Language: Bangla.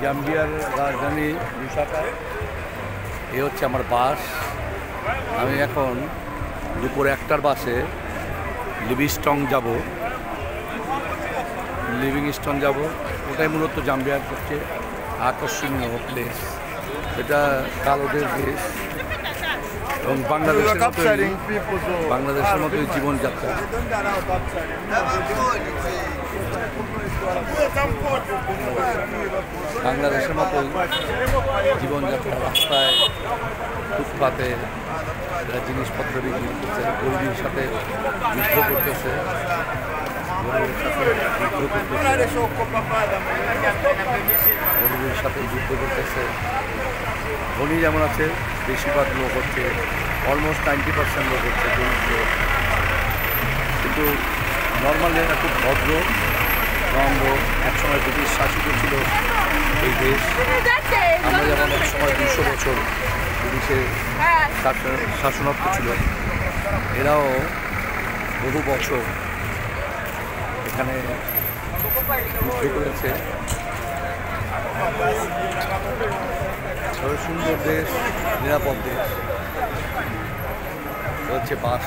জাম্বিয়ার রাজধানী লুসাকা। এ হচ্ছে আমার বাস। আমি এখন দুপুর 1টার বাসে লিভিংস্টন যাব। ওটাই মূলত জাম্বিয়ার সবচেয়ে আকর্ষণীয় প্লেস। এটা কালোদের দেশ এবং বাংলাদেশের মতোই জীবনযাত্রা। বাংলাদেশের মতোই জীবনযাত্রা, রাস্তায় ফুটপাতে জিনিসপত্র বিক্রি করতেছে, গরিবের সাথে যুদ্ধ করতেছে, ধনী যেমন আছে, বেশিরভাগ লোক হচ্ছে, অলমোস্ট 90% লোক হচ্ছে দরিদ্র। কিন্তু নর্মাল জায়গা খুব ভদ্র, নম্র। একসময় ব্রিটিশ শাসিত ছিল এই দেশ। আমরা যেমন এক সময় 200 বছর ব্রিটিশের শাসনত্ব ছিল, এরাও বহু বছর এখানে যুদ্ধ করেছে। সুন্দর দেশ, নিরাপদ দেশ হচ্ছে বাস।